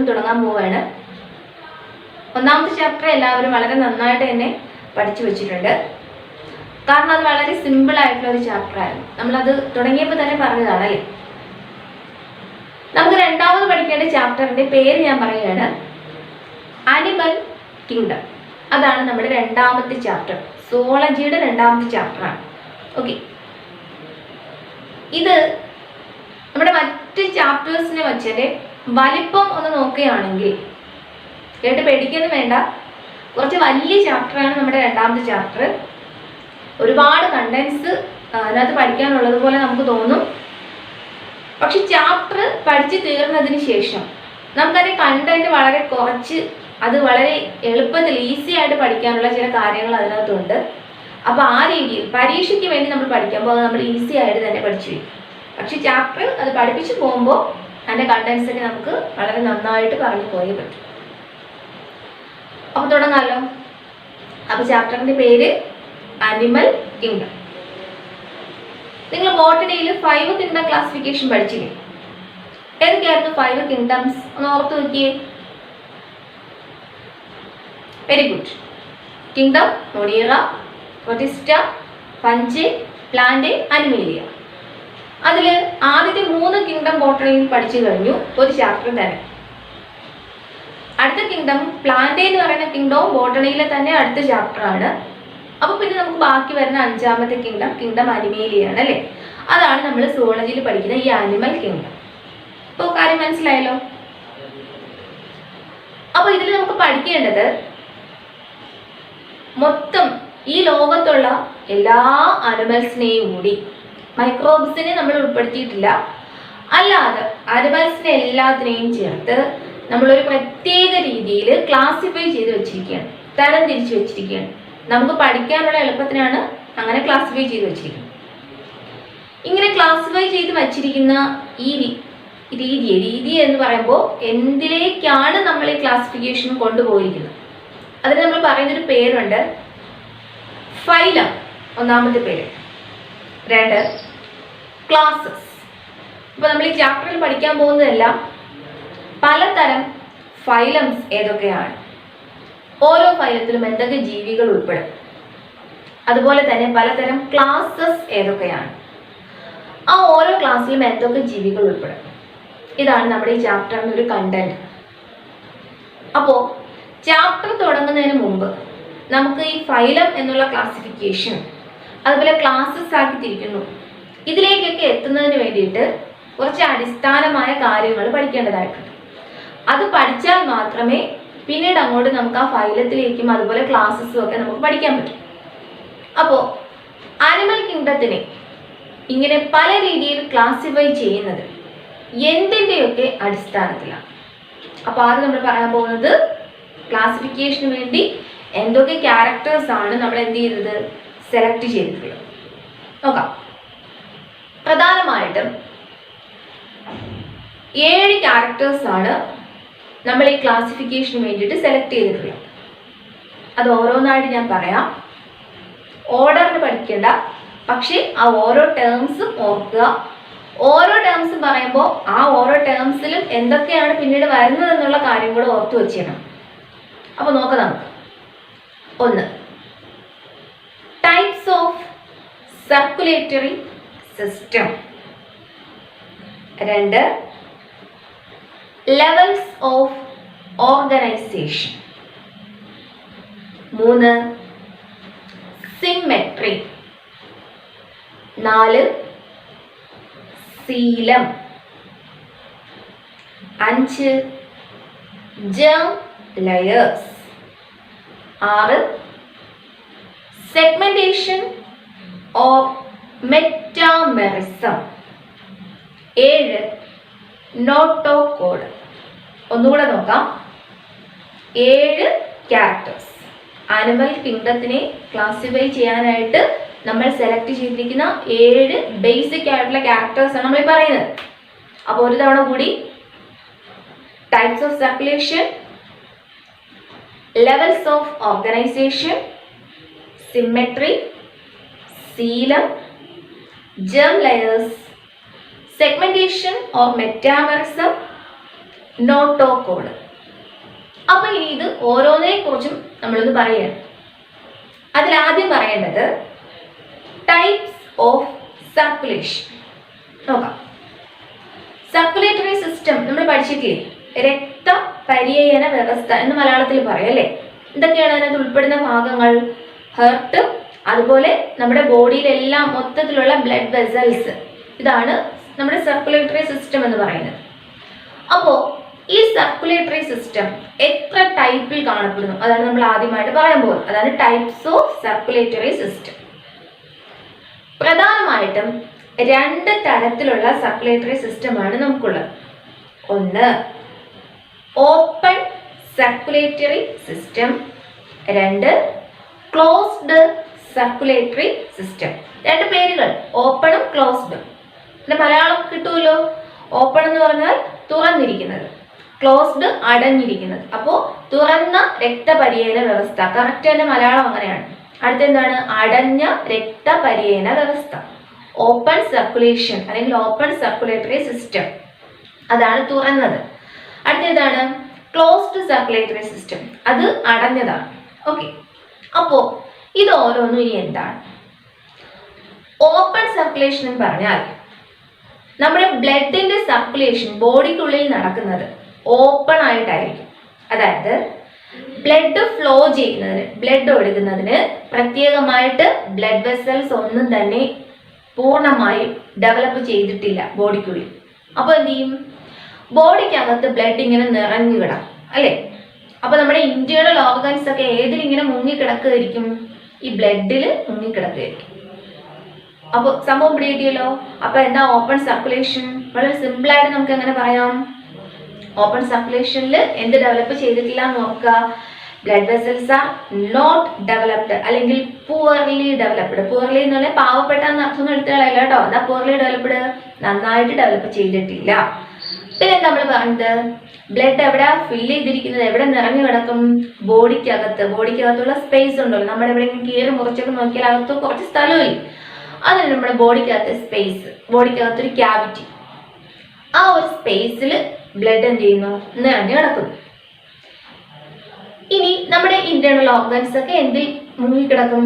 നിന്ന് തുടങ്ങാൻ പോവുകയാണ്. ഒന്നാമത്തെ ചാപ്റ്റർ എല്ലാവരും വളരെ നന്നായിട്ട് തന്നെ പഠിച്ചു വെച്ചിട്ടുണ്ട്. കാരണം അത് വളരെ സിമ്പിൾ ആയിട്ടുള്ള ഒരു ചാപ്റ്റർ ആയിരുന്നു. നമ്മളത് തുടങ്ങിയപ്പോൾ തന്നെ പറഞ്ഞതാണല്ലേ. നമുക്ക് രണ്ടാമത് പഠിക്കേണ്ട ചാപ്റ്ററിന്റെ പേര് ഞാൻ പറയുകയാണ്, അനിമൽ കിങ്ഡം. അതാണ് നമ്മുടെ രണ്ടാമത്തെ ചാപ്റ്റർ, സുവോളജിയുടെ രണ്ടാമത്തെ ചാപ്റ്ററാണ്. ഓക്കെ, ഇത് നമ്മുടെ മറ്റ് ചാപ്റ്റേഴ്സിനെ വെച്ചിട്ട് വലിപ്പം ഒന്ന് നോക്കുകയാണെങ്കിൽ, കേട്ട് പേടിക്കൊന്നും വേണ്ട, കുറച്ച് വലിയ ചാപ്റ്ററാണ് നമ്മുടെ രണ്ടാമത്തെ ചാപ്റ്റർ. ഒരുപാട് കണ്ടൻസ് അതിനകത്ത് പഠിക്കാനുള്ളത് പോലെ നമുക്ക് തോന്നും. പക്ഷെ ചാപ്റ്റർ പഠിച്ചു തീർന്നതിന് ശേഷം നമുക്കതിൻ്റെ കണ്ടന്റ് വളരെ കുറച്ച്, അത് വളരെ എളുപ്പത്തിൽ ഈസി ആയിട്ട് പഠിക്കാനുള്ള ചില കാര്യങ്ങൾ അതിനകത്തുണ്ട്. അപ്പോൾ ആ രീതിയിൽ പരീക്ഷയ്ക്ക് വേണ്ടി നമ്മൾ പഠിക്കുമ്പോൾ അത് നമ്മൾ ഈസി ആയിട്ട് തന്നെ പഠിച്ചു വയ്ക്കും. പക്ഷെ ചാപ്റ്റർ അത് പഠിപ്പിച്ച് പോകുമ്പോൾ അതിൻ്റെ കണ്ടൻസൊക്കെ നമുക്ക് വളരെ നന്നായിട്ട് പറഞ്ഞു പോയേ പറ്റും. അപ്പോൾ തുടങ്ങാമല്ലോ. അപ്പോൾ ചാപ്റ്ററിൻ്റെ പേര് അനിമൽ കിങ്ഡം. നിങ്ങൾ ബോട്ടണിയിൽ 5 കിങ്ഡം ക്ലാസിഫിക്കേഷൻ പഠിച്ചില്ലേ? ഏതൊക്കെയായിരുന്നു 5 കിങ്ഡംസ്? ഒന്ന് ഓർത്ത് നോക്കിയേ. Very good. Kingdom Monera, Protista, fungi, plant, Animalia. അതിൽ ആദ്യത്തെ 3 കിങ്ഡം ബോട്ടണിയിൽ പഠിച്ചു കഴിഞ്ഞു, ഒരു ചാപ്റ്റർ തന്നെ. അടുത്ത കിങ്ഡം പ്ലാന്റ് എന്ന് പറയുന്ന കിങ്ഡവും ബോട്ടണിയിലെ തന്നെ അടുത്ത ചാപ്റ്റർ ആണ്. അപ്പോൾ പിന്നെ നമുക്ക് ബാക്കി വരുന്ന 5ാമത്തെ കിങ്ഡം, കിങ്ഡം അനിമേലിയാണ് അല്ലേ. അതാണ് നമ്മൾ സുവോളജിയിൽ പഠിക്കുന്ന ഈ ആനിമൽ കിങ്ഡം. ഇപ്പോൾ കാര്യം മനസ്സിലായല്ലോ. അപ്പോൾ ഇതിൽ നമുക്ക് പഠിക്കേണ്ടത് മൊത്തം ഈ ലോകത്തുള്ള എല്ലാ അനിമൽസിനെയും കൂടി, മൈക്രോബ്സിനെ നമ്മൾ ഉൾപ്പെടുത്തിയിട്ടില്ല, അല്ലാതെ അനിമൽസിനെ എല്ലാത്തിനെയും ചേർത്ത് നമ്മളൊരു പ്രത്യേക രീതിയിൽ ക്ലാസിഫൈ ചെയ്ത് വെച്ചിരിക്കുകയാണ്, തരം തിരിച്ചു വെച്ചിരിക്കുകയാണ്. നമുക്ക് പഠിക്കാനുള്ള എളുപ്പത്തിനാണ് അങ്ങനെ ക്ലാസിഫൈ ചെയ്ത് വെച്ചിരിക്കുന്നത്. ഇങ്ങനെ ക്ലാസിഫൈ ചെയ്ത് വച്ചിരിക്കുന്ന ഈ രീതി എന്ന് പറയുമ്പോൾ എന്തിലേക്കാണ് നമ്മൾ ഈ ക്ലാസിഫിക്കേഷൻ കൊണ്ടുപോയിരിക്കുന്നത്? അതിന് നമ്മൾ പറയുന്നൊരു പേരുണ്ട്, ഫൈലം ഒന്നാമത്തെ പേര്, 2 ക്ലാസസ്. ഇപ്പോൾ നമ്മൾ ഈ ചാപ്റ്ററിൽ പഠിക്കാൻ പോകുന്നതെല്ലാം പലതരം ഫൈലംസ് ഏതൊക്കെയാണ്, ഓരോ ഫൈലത്തിലും എന്തൊക്കെ ജീവികൾ ഉൾപ്പെടും, അതുപോലെ തന്നെ പലതരം ക്ലാസസ് ഏതൊക്കെയാണ്, ആ ഓരോ ക്ലാസ്സിലും എന്തൊക്കെ ജീവികൾ ഉൾപ്പെടും. ഇതാണ് നമ്മുടെ ഈ ചാപ്റ്ററിൻ്റെ ഒരു കണ്ടന്റ്. അപ്പോൾ ചാപ്റ്റർ തുടങ്ങുന്നതിന് മുമ്പ് നമുക്ക് ഈ ഫൈലം എന്നുള്ള ക്ലാസിഫിക്കേഷൻ, അതുപോലെ ക്ലാസസ് ആക്കി തിരിക്കുന്നു, ഇതിലേക്കൊക്കെ എത്തുന്നതിന് വേണ്ടിയിട്ട് കുറച്ച് അടിസ്ഥാനമായ കാര്യങ്ങൾ പഠിക്കേണ്ടതായിട്ടുണ്ട്. അത് പഠിച്ചാൽ മാത്രമേ പിന്നീട് അങ്ങോട്ട് നമുക്ക് ആ ഫൈലത്തിലേക്കും അതുപോലെ ക്ലാസ്സസും ഒക്കെ നമുക്ക് പഠിക്കാൻ പറ്റും. അപ്പോൾ ആനിമൽ കിങ്ഡത്തിനെ ഇങ്ങനെ പല രീതിയിൽ ക്ലാസിഫൈ ചെയ്യുന്നത് എന്തിൻ്റെയൊക്കെ അടിസ്ഥാനത്തിലാണ്? അപ്പോൾ ആദ്യം നമ്മൾ പറയാൻ പോകുന്നത് ക്ലാസിഫിക്കേഷന് വേണ്ടി എന്തൊക്കെ ക്യാരക്ടേഴ്സ് ആണ് നമ്മൾ എന്ത് ചെയ്തത്, സെലക്ട് ചെയ്തിട്ടുള്ളത് നോക്കാം. പ്രധാനമായിട്ടും 7 ക്യാരക്ടേഴ്സ് ആണ് നമ്മൾ ഈ ക്ലാസിഫിക്കേഷന് വേണ്ടിയിട്ട് സെലക്ട് ചെയ്തിട്ടുള്ളത്. അത് ഓരോന്നായിട്ട് ഞാൻ പറയാം. ഓർഡറിന് പഠിക്കേണ്ട, പക്ഷേ ആ ഓരോ ടേംസും ഓർക്കുക. ഓരോ ടേംസും പറയുമ്പോൾ ആ ഓരോ ടേംസിലും എന്തൊക്കെയാണ് പിന്നീട് വരുന്നതെന്നുള്ള കാര്യം കൂടെ ഓർത്തു വെച്ചിടണം. അപ്പോൾ നോക്കാം നമുക്ക്. 1, types of circulatory system. 2, levels of organisation. 3, symmetry. 4, coelom. 5, germ layers. 6, segmentation or metamerism. 7, notochord. ഒന്നുകൂടെ നോക്കാം. 7 ക്യാരക്ടേഴ്സ് ആനിമൽ കിങ്ഡത്തിനെ ക്ലാസിഫൈ ചെയ്യാനായിട്ട് നമ്മൾ സെലക്ട് ചെയ്തിരിക്കുന്ന 7 ബേസിക് ആയിട്ടുള്ള ക്യാരക്ടേഴ്സ് ആണ് നമ്മൾ പറയുന്നത്. അപ്പോൾ ഒരു തവണ കൂടി: types of circulation, levels of organisation, symmetry, coelom, germ layers, segmentation or metamerism, notochord. അപ്പൊ ഇനി ഇത് ഓരോന്നിനെ കുറിച്ചും നമ്മളൊന്ന് പറയണം. അതിലാദ്യം പറയേണ്ടത് ടൈപ്സ് ഓഫ് സർക്കുലേഷൻ. നോക്കാം. സർക്കുലേറ്ററി സിസ്റ്റം നമ്മൾ പഠിച്ചിട്ടില്ലേ? രക്തപര്യന വ്യവസ്ഥ എന്ന് മലയാളത്തിൽ പറയും അല്ലേ? എന്തൊക്കെയാണ് അതിനകത്ത് ഉൾപ്പെടുന്ന ഭാഗങ്ങൾ? ഹെർട്ട്, അതുപോലെ നമ്മുടെ ബോഡിയിലെല്ലാം മൊത്തത്തിലുള്ള ബ്ലഡ് വെസൽസ്. ഇതാണ് നമ്മുടെ സർക്കുലേറ്ററി സിസ്റ്റം എന്ന് പറയുന്നത്. അപ്പോൾ ഈ സർക്കുലേറ്ററി സിസ്റ്റം എത്ര ടൈപ്പിൽ കാണപ്പെടുന്നു? അതാണ് നമ്മൾ ആദ്യമായിട്ട് പറയാൻ പോകുന്നത്. അതാണ് ടൈപ്സ് ഓഫ് സർക്കുലേറ്ററി സിസ്റ്റം. പ്രധാനമായിട്ടും 2 തരത്തിലുള്ള സർക്കുലേറ്ററി സിസ്റ്റമാണ് നമുക്കുള്ളത്. ഒന്ന് open circulatory system, 2 closed circulatory system. 2 പേരുകൾ, ഓപ്പണും ക്ലോസ്ഡും. പിന്നെ മലയാളം കിട്ടുമല്ലോ. ഓപ്പൺ എന്ന് പറഞ്ഞാൽ തുറന്നിരിക്കുന്നത്, ക്ലോസ്ഡ് അടഞ്ഞിരിക്കുന്നത്. അപ്പോൾ തുറന്ന രക്തപര്യന വ്യവസ്ഥ, കറക്റ്റ് തന്നെ മലയാളം അങ്ങനെയാണ്. അടുത്തെന്താണ്? അടഞ്ഞ രക്തപര്യന വ്യവസ്ഥ. ഓപ്പൺ സർക്കുലേഷൻ അല്ലെങ്കിൽ ഓപ്പൺ സർക്കുലേറ്ററി സിസ്റ്റം, അതാണ് തുറന്നത്. അടുത്തതാണ് ക്ലോസ്ഡ് സർക്കുലേറ്ററി സിസ്റ്റം, അത് അടഞ്ഞതാണ്. ഓക്കെ, അപ്പോൾ ഇത് ഓരോന്നും ഇനി എന്താണ്? ഓപ്പൺ സർക്കുലേഷൻ എന്ന് പറഞ്ഞാൽ നമ്മുടെ ബ്ലഡിന്റെ സർക്കുലേഷൻ ബോഡിക്കുള്ളിൽ നടക്കുന്നത് ഓപ്പൺ ആയിട്ടായിരിക്കും. അതായത് ബ്ലഡ് ഫ്ലോ ചെയ്യുന്നതിന്, ബ്ലഡ് ഒഴുകുന്നതിന് പ്രത്യേകമായിട്ട് ബ്ലഡ് വെസൽസ് ഒന്നും തന്നെ പൂർണ്ണമായും ഡെവലപ്പ് ചെയ്തിട്ടില്ല ബോഡിക്കുള്ളിൽ. അപ്പോൾ എന്ത് ചെയ്യും? ബോഡിക്കകത്ത് ബ്ലഡ് ഇങ്ങനെ നിറഞ്ഞു കിടക്കും അല്ലേ? അപ്പോൾ നമ്മുടെ ഇന്റേണൽ ഓർഗൻസ് ഒക്കെ ഏതിലിങ്ങനെ മുങ്ങിക്കിടക്കുകയായിരിക്കും? ഈ ബ്ലഡിൽ മുങ്ങിക്കിടക്കുകയായിരിക്കും. അപ്പോൾ സംഭവം പിടികിട്ടിയല്ലോ. അപ്പോൾ എന്താ ഓപ്പൺ സർക്കുലേഷൻ? വളരെ സിമ്പിൾ ആയിട്ട് നമുക്ക് എങ്ങനെ പറയാം? ഓപ്പൺ സർക്കുലേഷനിൽ എന്ത് ഡെവലപ്പ് ചെയ്തിട്ടില്ല എന്ന് നോക്കുക. Blood vessels are not developed അല്ലെങ്കിൽ പുവർലി ഡെവലപ്ഡ്. പുവർലി എന്ന് പറഞ്ഞാൽ പാവപ്പെട്ട അർത്ഥം എടുത്തുകളല്ല കേട്ടോ. എന്താ പുവർലി ഡെവലപ്ഡ്? നന്നായിട്ട് ഡെവലപ്പ് ചെയ്തിട്ടില്ല. പിന്നെ നമ്മൾ പറഞ്ഞത് ബ്ലഡ് എവിടെ ഫില്ല് ചെയ്തിരിക്കുന്നത്, എവിടെ നിറഞ്ഞു കിടക്കും? ബോഡിക്കകത്ത്. ബോഡിക്കകത്തുള്ള സ്പേസ് ഉണ്ടല്ലോ, നമ്മുടെ എവിടെയെങ്കിലും കീറി മുറിച്ചൊക്കെ നോക്കിയാൽ അകത്ത് കുറച്ച് സ്ഥലമില്ല. അതിന് നമ്മുടെ ബോഡിക്കകത്ത് സ്പേസ്, ബോഡിക്കകത്തൊരു ക്യാവിറ്റി. ആ ഒരു സ്പേസിൽ ബ്ലഡ് എന്ത് ചെയ്യുന്നു? നിറഞ്ഞു കിടക്കുന്നു. ഇനി നമ്മുടെ ഇന്റേണൽ ഓർഗൻസ് ഒക്കെ എന്തിൽ മുങ്ങിക്കിടക്കും?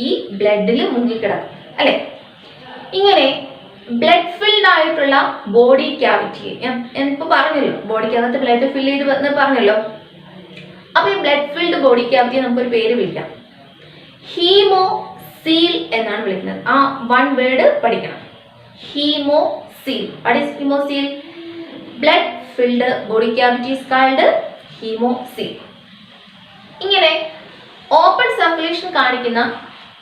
ഈ ബ്ലഡിൽ മുങ്ങിക്കിടക്കും അല്ലെ? ഇങ്ങനെ ബ്ലഡ് ഫിൽഡ് ആയിട്ടുള്ള ബോഡി ക്യാവിറ്റി ഞാൻ ഇപ്പൊ പറഞ്ഞല്ലോ, ബോഡിക്കകത്ത് ബ്ലഡ് ഫിൽ ചെയ്ത് പറഞ്ഞല്ലോ. അപ്പൊ ഈ ബ്ലഡ് ഫിൽഡ് ബോഡി ക്യാവിറ്റി നമുക്കൊരു പേര് വിളിക്കാം. ഹീമോസീൽ എന്നാണ് വിളിക്കുന്നത്. ആ 1 വേർഡ് പഠിക്കണം. Haemocele. What is haemocele? Blood filled body cavity is called haemocele. ഇങ്ങനെ ഓപ്പൺ സർക്കുലേഷൻ കാണിക്കുന്ന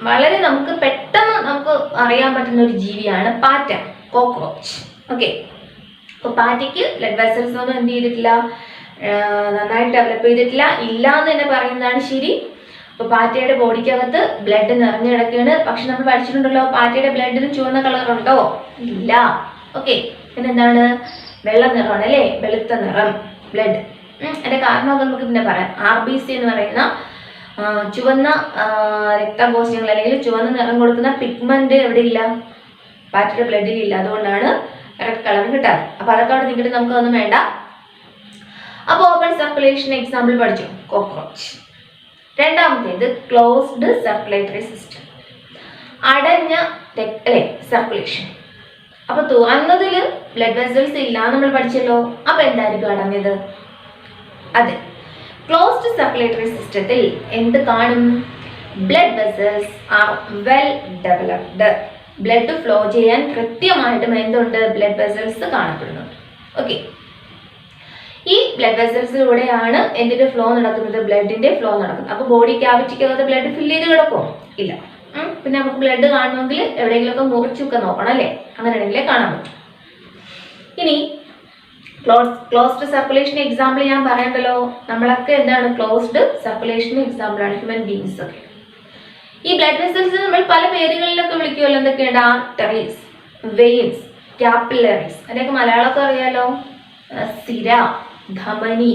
വളരെ നമുക്ക് പെട്ടെന്ന് നമുക്ക് അറിയാൻ പറ്റുന്ന ഒരു ജീവിയാണ് പാറ്റ, കോക്രോച്ച്. ഓക്കെ, അപ്പോൾ പാറ്റയ്ക്ക് ബ്ലഡ് വെസൽസ് ഒന്നും എന്ത് ചെയ്തിട്ടില്ല, നന്നായിട്ട് ഡെവലപ്പ് ചെയ്തിട്ടില്ല, ഇല്ല എന്ന് തന്നെ പറയുന്നതാണ് ശരി. അപ്പോൾ പാറ്റയുടെ ബോഡിക്കകത്ത് ബ്ലഡ് നിറഞ്ഞു കിടക്കുകയാണ്. പക്ഷെ നമ്മൾ പഠിച്ചിട്ടുണ്ടല്ലോ, പാറ്റയുടെ ബ്ലഡിന് ചുവന്ന കളർ ഉണ്ടോ? ഇല്ല. ഓക്കെ, പിന്നെ എന്താണ്? വെള്ള നിറമാണ് അല്ലേ? വെളുത്ത നിറം ബ്ലഡ്. അതിന്റെ കാരണമൊക്കെ നമുക്ക് പിന്നെ പറയാം. RBC എന്ന് പറയുന്ന ചുവന്ന രക്തകോശങ്ങൾ അല്ലെങ്കിൽ ചുവന്ന നിറം കൊടുക്കുന്ന പിഗ്മെന്റ് എവിടെ ഇല്ല? പാറ്റയുടെ ബ്ലഡിൽ ഇല്ല. അതുകൊണ്ടാണ് റെഡ് കളർ കിട്ടാറ്. അപ്പൊ അതൊക്കെ അവിടെ നിൽക്കിട്ട് നമുക്കൊന്നും വേണ്ട. അപ്പൊ ഓപ്പൺ സർക്കുലേഷൻ എക്സാമ്പിൾ പഠിച്ചു, കോക്രോച്ച്. രണ്ടാമത്തേത് ക്ലോസ്ഡ് സർക്കുലേറ്ററി സിസ്റ്റം, അടഞ്ഞ അല്ലെ സർക്കുലേഷൻ. അപ്പൊ തുറന്നതിൽ ബ്ലഡ് വെസൽസ് ഇല്ല നമ്മൾ പഠിച്ചല്ലോ. അപ്പൊ എന്തായിരിക്കും അടഞ്ഞത്? അതെ, ക്ലോസ്ഡ് സർക്കുലേറ്ററി സിസ്റ്റത്തിൽ എന്ത് കാണും? Blood vessels are well developed. Blood flow ചെയ്യാൻ കൃത്യമായിട്ടും എന്തുണ്ട്? ബ്ലഡ് വെസൽസ് കാണപ്പെടുന്നുണ്ട്. ഓക്കെ, ഈ ബ്ലഡ് വെസൽസിലൂടെയാണ് എന്തിന്റെ ഫ്ലോ നടക്കുന്നത്? ബ്ലഡിന്റെ ഫ്ലോ നടക്കുന്നത്. അപ്പൊ ബോഡി ക്യാവിറ്റിക്കകത്ത് ബ്ലഡ് ഫില്ല് ചെയ്ത് കിടക്കുമോ? ഇല്ല. പിന്നെ നമുക്ക് ബ്ലഡ് കാണണമെങ്കിൽ എവിടെയെങ്കിലുമൊക്കെ മുറിച്ചൊക്കെ നോക്കണം അല്ലേ? അങ്ങനെയാണെങ്കിലേ കാണാൻ പറ്റും. ഇനി ക്ലോസ്ഡ് സർക്കുലേഷൻ എക്സാമ്പിൾ ഞാൻ പറയണ്ടല്ലോ. നമ്മളൊക്കെ എന്താണ്? ക്ലോസ്ഡ് സർക്കുലേഷൻ എക്സാമ്പിൾ ആണ് ഹ്യൂമൻ ബീങ്സ് ഒക്കെ. ഈ ബ്ലഡ് വെസൽസ് നമ്മൾ പല പേരുകളിലൊക്കെ വിളിക്കുമല്ലോ. എന്തൊക്കെയുണ്ട്? Arteries, veins, capillaries. അതിനൊക്കെ മലയാളമൊക്കെ അറിയാലോ. സിര, ധമനി,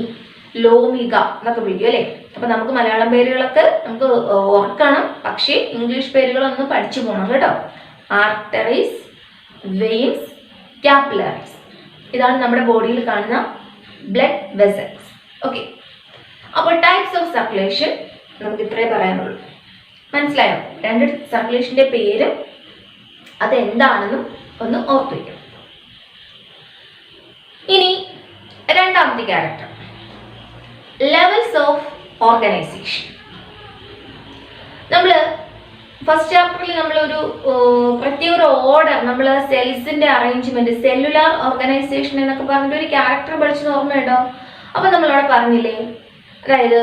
ലോമിക എന്നൊക്കെ വിളിക്കും അല്ലേ? അപ്പൊ നമുക്ക് മലയാളം പേരുകളൊക്കെ നമുക്ക് ഓർക്കണം, പക്ഷേ ഇംഗ്ലീഷ് പേരുകളൊന്നും പഠിച്ചു പോകണം കേട്ടോ. ആർട്ടറീസ്, വെയിൻസ്, ക്യാപ്പിലറീസ്, ഇതാണ് നമ്മുടെ ബോഡിയിൽ കാണുന്ന ബ്ലഡ് വെസൽസ്. ഓക്കെ, അപ്പോൾ ടൈപ്സ് ഓഫ് സർക്കുലേഷൻ നമുക്ക് ഇത്രേ പറയാനുള്ളൂ. മനസ്സിലായോ? രണ്ട് സർക്കുലേഷൻ്റെ പേരും അതെന്താണെന്നും ഒന്ന് ഓർത്തു വയ്ക്കണം. ഇനി രണ്ടാമത്തെ ക്യാരക്ടർ, ലെവൽസ് ഓഫ് ഓർഗനൈസേഷൻ. നമ്മൾ ഫസ്റ്റ് ചാപ്റ്ററിൽ നമ്മളൊരു പ്രത്യേക ഒരു ഓർഡർ, നമ്മൾ സെൽസിന്റെ അറേഞ്ച്മെന്റ്, സെല്ലുലാർ ഓർഗനൈസേഷൻ എന്നൊക്കെ പറഞ്ഞിട്ട് ഒരു ക്യാരക്ടർ പഠിച്ചത് ഓർമ്മയുണ്ടോ? അപ്പൊ നമ്മളവിടെ പറഞ്ഞില്ലേ, അതായത്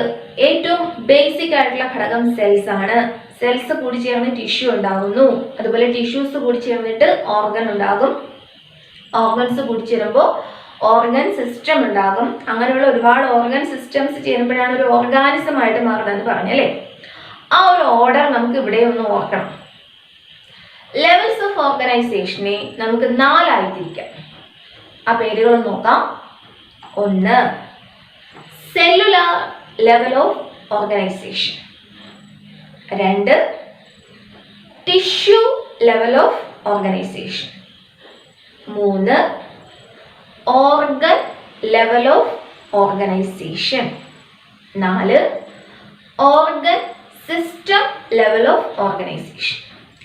ഏറ്റവും ബേസിക് ആയിട്ടുള്ള ഘടകം സെൽസ് ആണ്. സെൽസ് കൂടി ചേർന്ന് ടിഷ്യൂ ഉണ്ടാകുന്നു, അതുപോലെ ടിഷ്യൂസ് കൂടി ചേർന്നിട്ട് ഓർഗൻ ഉണ്ടാകും, ഓർഗൻസ് കൂടി ചേരുമ്പോൾ ഓർഗൻ സിസ്റ്റം ഉണ്ടാകും. അങ്ങനെയുള്ള ഒരുപാട് ഓർഗൻ സിസ്റ്റംസ് ചേരുമ്പോഴാണ് ഒരു ഓർഗാനിസം ആയിട്ട് മാറുന്നതെന്ന് പറഞ്ഞല്ലേ. ആ ഒരു ഓർഡർ നമുക്ക് ഇവിടെ ഒന്ന് ഓർക്കണം. ലെവൽസ് ഓഫ് ഓർഗനൈസേഷനെ നമുക്ക് 4 ആയി തിരിക്കാം. ആ പേരുകൾ നോക്കാം. 1, cellular level of organisation. 2, tissue level of organisation. 3, organ level of organisation. 4, organ system level of organisation.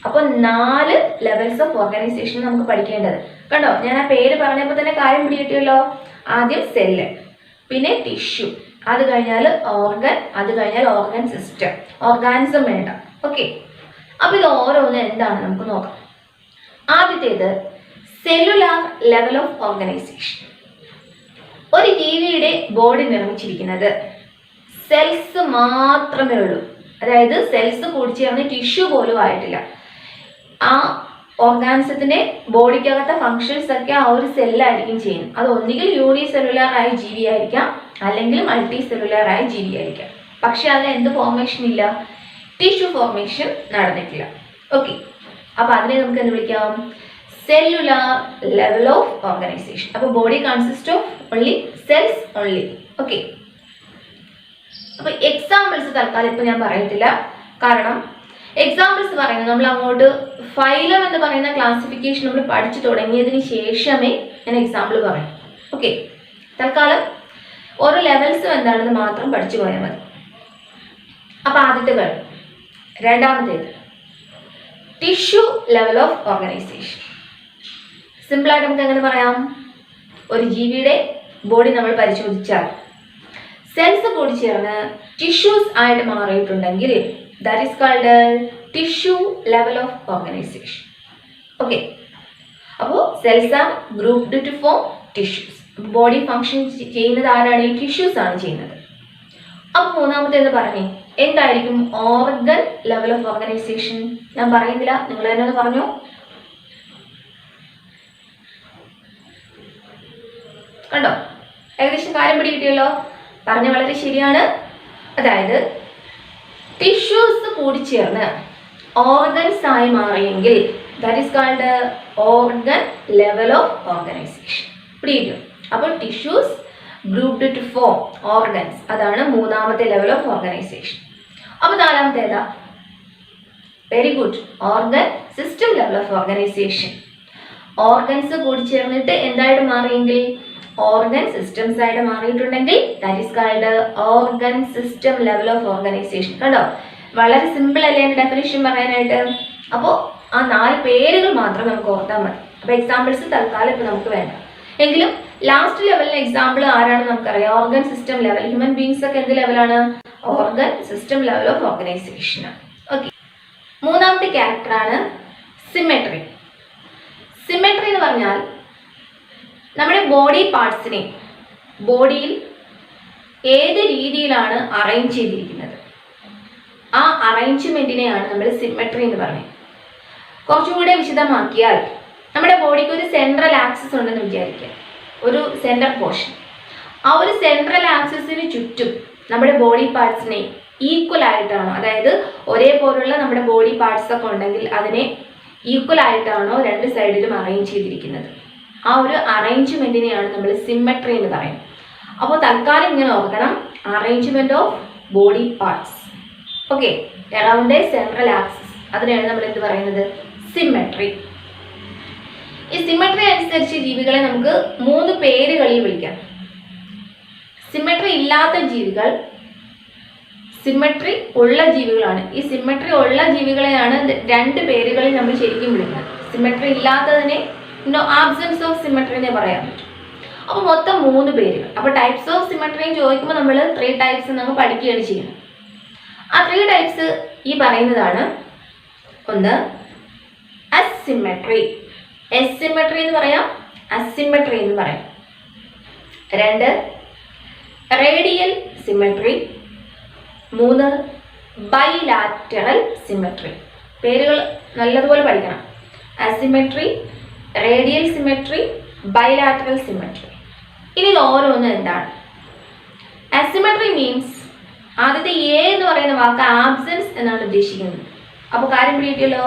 അപ്പോൾ 4 ലെവൽസ് ഓഫ് ഓർഗനൈസേഷൻ നമുക്ക് പഠിക്കേണ്ടത്. കണ്ടോ, ഞാൻ ആ പേര് പറഞ്ഞപ്പോൾ തന്നെ കാര്യം പിടികിട്ടിയല്ലോ. ആദ്യം സെല്ല്, പിന്നെ ടിഷ്യൂ, അത് കഴിഞ്ഞാൽ ഓർഗൻ, അത് കഴിഞ്ഞാൽ ഓർഗൻ സിസ്റ്റം, ഓർഗാനിസം വേണ്ട. ഓക്കെ, അപ്പോൾ ഇത് ഓരോന്നും എന്താണ് നമുക്ക് നോക്കാം. ആദ്യത്തേത് സെല്ലുലാർ ലെവൽ ഓഫ് ഓർഗനൈസേഷൻ. ഒരു ജീവിയുടെ ബോഡി നിർമ്മിച്ചിരിക്കുന്നത് സെൽസ് മാത്രമേ ഉള്ളൂ. അതായത് സെൽസ് കൂടിച്ചേർന്ന് ടിഷ്യൂ പോലും ആയിട്ടില്ല. ആ ഓർഗാനിസത്തിന്റെ ബോഡിക്കകത്തെ ഫങ്ഷൻസ് ഒക്കെ ആ ഒരു സെല്ലായിരിക്കും ചെയ്യുന്നത്. അത് ഒന്നുകിൽ യൂണി സെല്ലുലാർ ആയ ജീവിയായിരിക്കാം, അല്ലെങ്കിൽ മൾട്ടി സെല്ലുലാർ ആയ ജീവിയായിരിക്കാം. പക്ഷെ അതിന് എന്ത് ഫോർമേഷൻ ഇല്ല? ടിഷ്യൂ ഫോർമേഷൻ നടന്നിട്ടില്ല. ഓക്കെ, അപ്പൊ അതിനെ നമുക്ക് എന്ത് വിളിക്കാം? Cellular level of organisation. അപ്പൊ body consist of only cells only. Okay, അപ്പൊ എക്സാമ്പിൾസ് തൽക്കാലം ഇപ്പൊ ഞാൻ പറയത്തില്ല. കാരണം എക്സാമ്പിൾസ് പറയുന്നത് നമ്മൾ അങ്ങോട്ട് ഫൈലം എന്ന് പറയുന്ന ക്ലാസിഫിക്കേഷൻ നമ്മൾ പഠിച്ചു തുടങ്ങിയതിന് ശേഷമേ ഞാൻ എക്സാമ്പിൾ പറയും. ഓക്കെ, തൽക്കാലം ഓരോ ലെവൽസും എന്താണെന്ന് മാത്രം പഠിച്ചു പോയാൽ മതി. അപ്പൊ ആദ്യത്തെ കാര്യം. രണ്ടാമത്തേത് ടിഷ്യൂ ലെവൽ ഓഫ് ഓർഗനൈസേഷൻ. സിമ്പിളായിട്ട് നമുക്ക് എങ്ങനെ പറയാം? ഒരു ജീവിയുടെ ബോഡി നമ്മൾ പരിശോധിച്ചാൽ സെൽസ് കൂടി ചേർന്ന് ടിഷ്യൂസ് ആയിട്ട് മാറിയിട്ടുണ്ടെങ്കിൽ that is called tissue level of organization. Okay, അപ്പോൾ cells are grouped to form tissues. Body function ചെയ്യുന്നത് ആരാണ്? ഈ ടിഷ്യൂസ് ആണ് ചെയ്യുന്നത്. അപ്പോൾ മൂന്നാമത്തെ എന്ന് പറഞ്ഞേ എന്തായിരിക്കും? Organ level of organisation. ഞാൻ പറയുന്നില്ല, നിങ്ങൾ തന്നെ ഒന്ന് പറഞ്ഞു. കണ്ടോ, ഏകദേശം കാര്യം പിടി കിട്ടിയല്ലോ. പറഞ്ഞ വളരെ ശരിയാണ്. അതായത് ടിഷ്യൂസ് കൂടി ചേർന്ന് ഓർഗൻസ് ആയി മാറിയെങ്കിൽ that is called organ level of organisation. പിടിയിട്ടു. അപ്പോൾ tissues grouped to form organs, അതാണ് മൂന്നാമത്തെ ലെവൽ ഓഫ് ഓർഗനൈസേഷൻ. അപ്പോൾ നാലാമത്തെ ഏതാ? Very good, organ system level of organisation. Organs കൂടി ചേർന്നിട്ട് എന്തായിട്ട് മാറിയെങ്കിൽ ഓർഗൻ സിസ്റ്റംസ് ആയിട്ട് മാറിയിട്ടുണ്ടെങ്കിൽ that is called organ system level of organisation. കണ്ടോ, വളരെ സിമ്പിൾ അല്ലേ എൻ്റെ ഡെഫിനിഷൻ പറയാനായിട്ട്. അപ്പോൾ ആ 4 പേരുകൾ മാത്രം നമുക്ക് ഓർത്താൽ മതി. അപ്പോൾ എക്സാമ്പിൾസ് തൽക്കാലം ഇപ്പം നമുക്ക് വേണ്ട. എങ്കിലും ലാസ്റ്റ് ലെവലിലെ എക്സാമ്പിൾ ആരാണെന്ന് നമുക്കറിയാം. Organ system level. Human beings ഒക്കെ എന്ത് ലെവലാണ്? Organ system level of organisation. Okay, മൂന്നാമത്തെ ക്യാരക്ടറാണ് സിമെട്രി. സിമെട്രി എന്ന് പറഞ്ഞാൽ നമ്മുടെ ബോഡി പാർട്സിനെ ബോഡിയിൽ ഏത് രീതിയിലാണ് അറേഞ്ച് ചെയ്തിരിക്കുന്നത്, ആ അറേഞ്ച്മെന്റിനെയാണ് നമ്മൾ സിമെട്രി എന്ന് പറയുന്നത്. കുറച്ചുകൂടെ വിശദമാക്കിയാൽ നമ്മുടെ ബോഡിക്ക് ഒരു സെൻട്രൽ ആക്സിസ് ഉണ്ടെന്ന് വിചാരിക്കുക, ഒരു സെൻട്രൽ പോർഷൻ. ആ ഒരു സെൻട്രൽ ആക്സിസിന് ചുറ്റും നമ്മുടെ ബോഡി പാർട്സിനെ ഈക്വൽ ആയിട്ടാണോ, അതായത് ഒരേപോലുള്ള നമ്മുടെ ബോഡി പാർട്സ് ഒക്കെ ഉണ്ടെങ്കിൽ അതിനെ ഈക്വൽ ആയിട്ടാണോ 2 സൈഡിലും അറേഞ്ച് ചെയ്തിരിക്കുന്നത്, ആ ഒരു അറേഞ്ച്മെന്റിനെയാണ് നമ്മൾ സിമെട്രി എന്ന് പറയുന്നത്. അപ്പോൾ തൽക്കാലം ഇങ്ങനെ ഓർക്കണം, arrangement of body parts. Okay, around A central axis, അതിനെയാണ് നമ്മൾ എന്ത് പറയുന്നത്? സിമെട്രി. ഈ സിമെട്രി അനുസരിച്ച് ജീവികളെ നമുക്ക് 3 പേരുകളിൽ വിളിക്കാം. സിമെട്രി ഇല്ലാത്ത ജീവികൾ സിമെട്രി ഉള്ള ജീവികളാണ്. ഈ സിമെട്രി ഉള്ള ജീവികളെയാണ് രണ്ട് പേരുകളിൽ നമ്മൾ ശരിക്കും വിളിക്കുന്നത്. സിമെട്രി ഇല്ലാത്തതിനെ ആബ്സെൻസ് ഓഫ് സിമെട്രി എന്നേ പറയാൻ പറ്റും. അപ്പോൾ മൊത്തം 3 പേരുകൾ. അപ്പോൾ ടൈപ്സ് ഓഫ് സിമെട്രി ചോദിക്കുമ്പോൾ നമ്മൾ 3 ടൈപ്സ് നമ്മൾ പഠിക്കുകയാണ് ചെയ്യുന്നത്. ആ 3 ടൈപ്സ് ഈ പറയുന്നതാണ്. ഒന്ന് അസിമെട്രി, എസിമെട്രി എന്ന് പറയാം, അസിമെട്രി എന്ന് പറയാം. 2 റേഡിയൽ സിമെട്രി. 3 bilateral symmetry. പേരുകൾ നല്ലതുപോലെ പഠിക്കണം. Asymmetry, radial symmetry, bilateral symmetry. ഇനി ഇത് ഓരോന്നും എന്താണ്? അസിമെട്രി മീൻസ് ആദ്യത്തെ എ എന്ന് പറയുന്ന വാക്ക് ആബ്സെൻസ് എന്നാണ് ഉദ്ദേശിക്കുന്നത്. അപ്പോൾ കാര്യം പിടികിട്ടിയല്ലോ,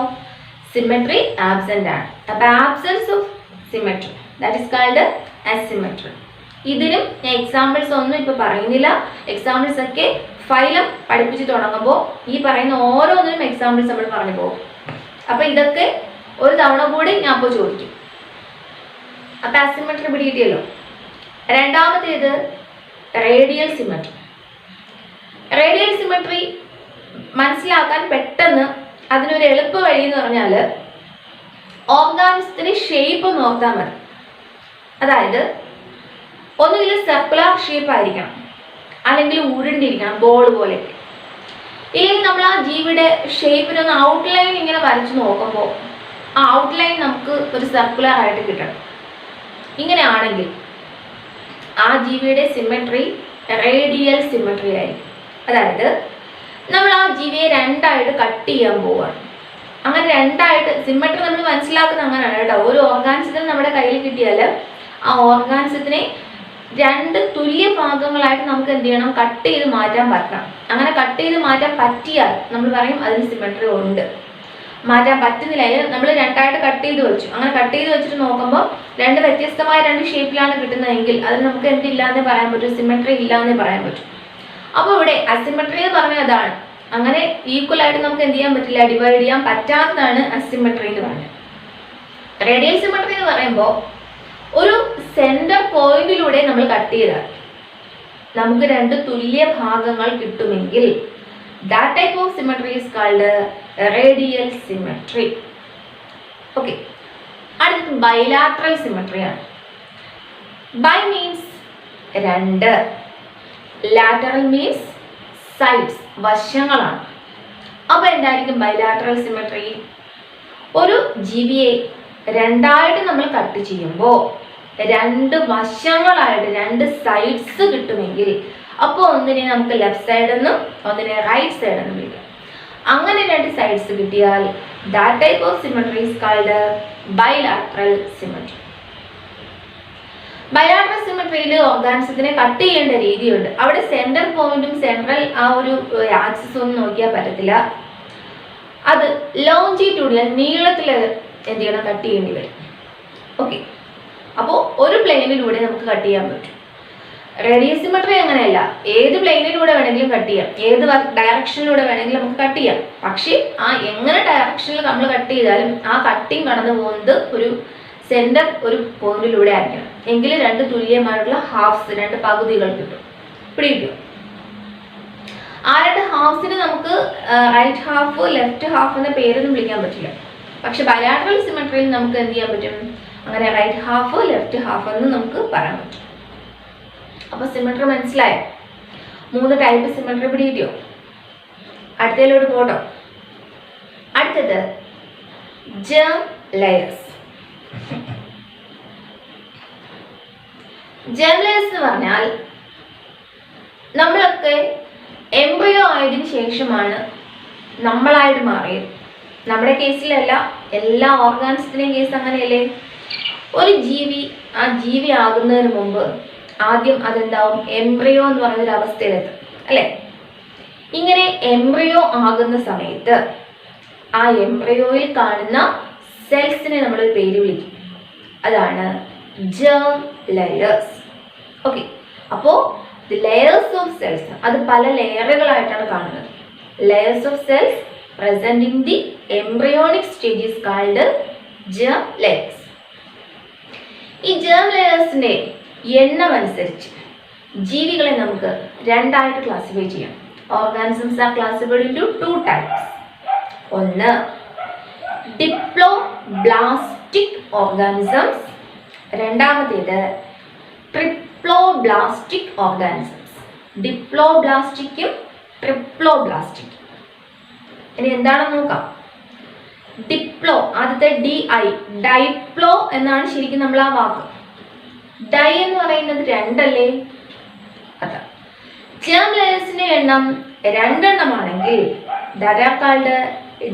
സിമെട്രി ആബ്സെന്റ് ആണ്. അപ്പോൾ absence of symmetry, that is called asymmetry. ഇതിനും ഞാൻ എക്സാമ്പിൾസ് ഒന്നും ഇപ്പോൾ പറയുന്നില്ല. എക്സാമ്പിൾസ് ഒക്കെ ഫൈലം പഠിപ്പിച്ച് തുടങ്ങുമ്പോൾ ഈ പറയുന്ന ഓരോന്നിനും എക്സാമ്പിൾസ് നമ്മൾ പറഞ്ഞു പോകും. അപ്പോൾ ഇതൊക്കെ ഒരു തവണ കൂടി ഞാൻ അപ്പോൾ ചോദിക്കും. അപ്പോൾ അസിമെട്രി പിടികിട്ടിയല്ലോ. രണ്ടാമത്തേത് റേഡിയൽ സിമെട്രി. റേഡിയൽ സിമെട്രി മനസ്സിലാക്കാൻ പെട്ടെന്ന് അതിനൊരു എളുപ്പ വഴി എന്ന് പറഞ്ഞാൽ ഓർഗാനിസത്തിന്റെ ഷേപ്പ് ഒന്ന് ഓർത്താൽ മതി. അതായത് ഒന്നുകിൽ സർക്കുലർ ഷേപ്പ് ആയിരിക്കണം, അല്ലെങ്കിൽ ഉരുണ്ടിരിക്കണം, ബോൾ പോലെ. ഇല്ലെങ്കിൽ നമ്മൾ ആ ജീവിയുടെ ഷേപ്പിനൊന്ന് ഔട്ട്ലൈൻ ഇങ്ങനെ വരച്ച് നോക്കുമ്പോൾ ആ ഔട്ട്ലൈൻ നമുക്ക് ഒരു സർക്കുലർ ആയിട്ട് കിട്ടണം. ഇങ്ങനെയാണെങ്കിൽ ആ ജീവിയുടെ സിമെട്രി റേഡിയൽ സിമെട്രി ആയിരിക്കും. അതായത് നമ്മൾ ആ ജീവിയെ രണ്ടായിട്ട് കട്ട് ചെയ്യാൻ പോവുകയാണ്. അങ്ങനെ രണ്ടായിട്ട് സിമെട്രി നമ്മൾ മനസ്സിലാക്കുന്നത് അങ്ങനെയാണ് കേട്ടോ. ഒരു ഓർഗാനിസത്തിന് നമ്മുടെ കയ്യിൽ കിട്ടിയാൽ ആ ഓർഗാനിസത്തിനെ 2 തുല്യ ഭാഗങ്ങളായിട്ട് നമുക്ക് എന്ത് ചെയ്യണം, കട്ട് ചെയ്ത് മാറ്റാൻ പറ്റണം. അങ്ങനെ കട്ട് ചെയ്ത് മാറ്റാൻ പറ്റിയാൽ നമ്മൾ പറയും അതിന് സിമെട്രി ഉണ്ട്. മാറ്റാൻ പറ്റുന്നില്ല, നമ്മൾ രണ്ടായിട്ട് കട്ട് ചെയ്ത് വെച്ചു. അങ്ങനെ കട്ട് ചെയ്ത് വെച്ചിട്ട് നോക്കുമ്പോൾ 2 വ്യത്യസ്തമായ 2 ഷേപ്പിലാണ് കിട്ടുന്നതെങ്കിൽ അതിന് നമുക്ക് എന്തില്ലാന്നേ പറയാൻ പറ്റും, സിമെട്രി ഇല്ലാന്നേ പറയാൻ പറ്റും. അപ്പോൾ ഇവിടെ അസിമെട്രി എന്ന് പറഞ്ഞാൽ അതാണ്. അങ്ങനെ ഈക്വൽ ആയിട്ട് നമുക്ക് എന്ത് ചെയ്യാൻ പറ്റില്ല, ഡിവൈഡ് ചെയ്യാൻ പറ്റാത്തതാണ് അസിമെട്രി എന്ന് പറഞ്ഞത്. റേഡിയൽ സിമെട്രി എന്ന് പറയുമ്പോൾ ഒരു സെന്റർ പോയിന്റിലൂടെ നമ്മൾ കട്ട് ചെയ്താൽ നമുക്ക് 2 തുല്യ ഭാഗങ്ങൾ കിട്ടുമെങ്കിൽ that type of symmetry is called radial symmetry. Okay, അടുത്ത bilateral symmetry ആണ്. Bi means 2, lateral means sides, വശങ്ങളാണ്. അപ്പോൾ എന്തായിരിക്കും ബൈലാറ്ററൽ സിമെട്രി? ഒരു ജീവിയെ രണ്ടായിട്ട് നമ്മൾ കട്ട് ചെയ്യുമ്പോൾ 2 വശങ്ങളായിട്ട് 2 സൈഡ്സ് കിട്ടുമെങ്കിൽ അപ്പോൾ ഒന്നിനെ നമുക്ക് ലെഫ്റ്റ് സൈഡ് എന്നും ഒന്നിനെ റൈറ്റ് സൈഡ് എന്നും വിളിക്കാം. അങ്ങനെ 2 സൈഡ്സ് കിട്ടിയാൽ that type of symmetry is called bilateral symmetry. Bilateral സിമെട്രിയിൽ ഓർഗാനിസത്തിനെ കട്ട് ചെയ്യേണ്ട രീതിയുണ്ട്. അവിടെ സെന്റർ പോയിന്റും സെൻട്രൽ ആ ഒരു ആക്സിസും ഒന്നും നോക്കിയാൽ പറ്റത്തില്ല. അത് ലോഞ്ചിറ്റ്യൂഡിനൽ നീളത്തിൽ എന്ത് ചെയ്യണം, കട്ട് ചെയ്യേണ്ടി വരും. ഓക്കെ, അപ്പോൾ ഒരു പ്ലെയിനിലൂടെ നമുക്ക് കട്ട് ചെയ്യാൻ പറ്റും. റേഡിയൽ സിമെട്രി അങ്ങനെയല്ല, ഏത് പ്ലെയിനിലൂടെ വേണമെങ്കിലും കട്ട് ചെയ്യാം, ഏത് ഡയറക്ഷനിലൂടെ വേണമെങ്കിലും നമുക്ക് കട്ട് ചെയ്യാം. പക്ഷേ ആ എങ്ങനെ ഡയറക്ഷനിൽ നമ്മൾ കട്ട് ചെയ്താലും ആ കട്ടിങ് കടന്നു പോകുന്നത് ഒരു സെന്റർ ഒരു പോയിന്റിലൂടെ ആയിരിക്കണം. എങ്കിൽ 2 തുല്യമായിട്ടുള്ള ഹാഫ്സ്, 2 പകുതികൾ കിട്ടും. പിടിക്കും. ആ 2 ഹാഫ്സിന് നമുക്ക് റൈറ്റ് ഹാഫ് ലെഫ്റ്റ് ഹാഫ് എന്ന പേരൊന്നും വിളിക്കാൻ പറ്റില്ല. പക്ഷെ ബൈലാറ്ററൽ സിമെട്രിയിൽ നമുക്ക് എന്ത് ചെയ്യാൻ പറ്റും, അങ്ങനെ റൈറ്റ് ഹാഫ് ലെഫ്റ്റ് ഹാഫ് എന്ന് നമുക്ക് പറയാൻ പറ്റും. അപ്പോൾ സിമെട്രി മനസ്സിലായോ? 3 ടൈപ്പ് സിമെട്രി പിടികിട്ടിയോ? അടുത്തതിലോട്ട് പോട്ടോ. അടുത്തത് ജേം ലെയേഴ്സ്. ജേം ലെയേഴ്സ് എന്ന് പറഞ്ഞാൽ നമ്മളൊക്കെ എംബ്രിയോ ആയതിനു ശേഷമാണ് നമ്മളായിട്ട് മാറിയത്. നമ്മുടെ കേസിലല്ല, എല്ലാ ഓർഗാനിസത്തിൻ്റെയും കേസ് അങ്ങനെയല്ലേ. ഒരു ജീവി ആ ജീവി ആകുന്നതിന് മുമ്പ് ആദ്യം അതെന്താവും, എംബ്രിയോ എന്ന് പറയുന്നൊരു അവസ്ഥയിലെത്തും അല്ലേ. ഇങ്ങനെ എംബ്രിയോ ആകുന്ന സമയത്ത് ആ എംബ്രിയോയിൽ കാണുന്ന സെൽസിനെ നമ്മളൊരു പേര് വിളിക്കും. അതാണ് ജേം ലെയേഴ്സ്. ഓക്കെ, അപ്പോൾ ദി ലെയേഴ്സ് ഓഫ് സെൽസ്, അത് പല ലെയറുകളായിട്ടാണ് കാണുന്നത്. Layers of cells present in the embryonic stage is called germ layers. ഈ germ layers ന്റെ എണ്ണം അനുസരിച്ച് ജീവികളെ നമുക്ക് രണ്ടായിട്ട് ക്ലാസിഫൈ ചെയ്യാം. Organisms are classified into 2 types. ഒന്ന് ഡിപ്ലോബ്ലാസ്റ്റിക് ഓർഗാനിസംസ്, രണ്ടാമത്തേത് ട്രിപ്ലോബ്ലാസ്റ്റിക് ഓർഗാനിസംസ്. ഡിപ്ലോബ്ലാസ്റ്റിക്കും ട്രിപ്ലോബ്ലാസ്റ്റിക്കും. ഇനി എന്താണെന്ന് നോക്കാം. ഡിപ്ലോ, ആദ്യത്തെ ഡൈപ്ലോ എന്നാണ് ശരിക്കും നമ്മൾ ആ വാക്ക്. ഡൈ എന്ന് പറയുന്നത് 2 അല്ലേ? അതാ. ജേം ലെയേഴ്സിന്റെ എണ്ണം 2 എണ്ണമാണെങ്കിൽ ധാരാക്കാളുടെ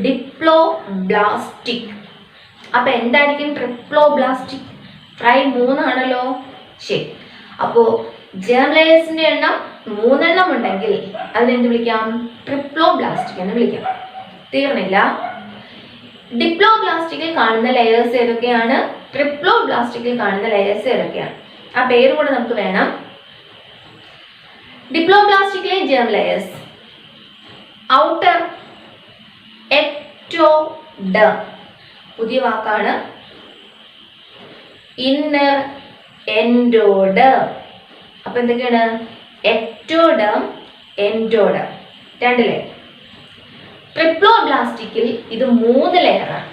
ഡിപ്ലോബ്ലാസ്റ്റിക്. അപ്പൊ എന്തായിരിക്കും ട്രിപ്ലോബ്ലാസ്റ്റിക്? ട്രൈ 3 ആണല്ലോ. ശരി, അപ്പോ ജേം ലെയേഴ്സിന്റെ എണ്ണം 3 എണ്ണം ഉണ്ടെങ്കിൽ അതിനെന്ത് വിളിക്കാം? ട്രിപ്ലോബ്ലാസ്റ്റിക് എന്ന് വിളിക്കാം. തീർന്നില്ല. ഡിപ്ലോബ്ലാസ്റ്റിക്കിൽ കാണുന്ന ലെയേഴ്സ് ഏതൊക്കെയാണ്? ട്രിപ്ലോബ്ലാസ്റ്റിക്കിൽ കാണുന്ന ലെയേഴ്സ് ഏതൊക്കെയാണ്? ആ പേര് കൂടെ നമുക്ക് വേണം. ഡിപ്ലോബ്ലാസ്റ്റിക്കിലെ ജേം ലെയേഴ്സ്: ഔട്ടർ എക്ടോഡെർം, പുതിയ വാക്കാണ്. ഇന്നർ എൻഡോഡെർം. അപ്പൊ എന്തൊക്കെയാണ്? എക്ടോഡെർം, എൻഡോഡെർം, 2 ലെയർ. ട്രിപ്ലോബ്ലാസ്റ്റിക്കിൽ ഇത് 3 ലെയറാണ്.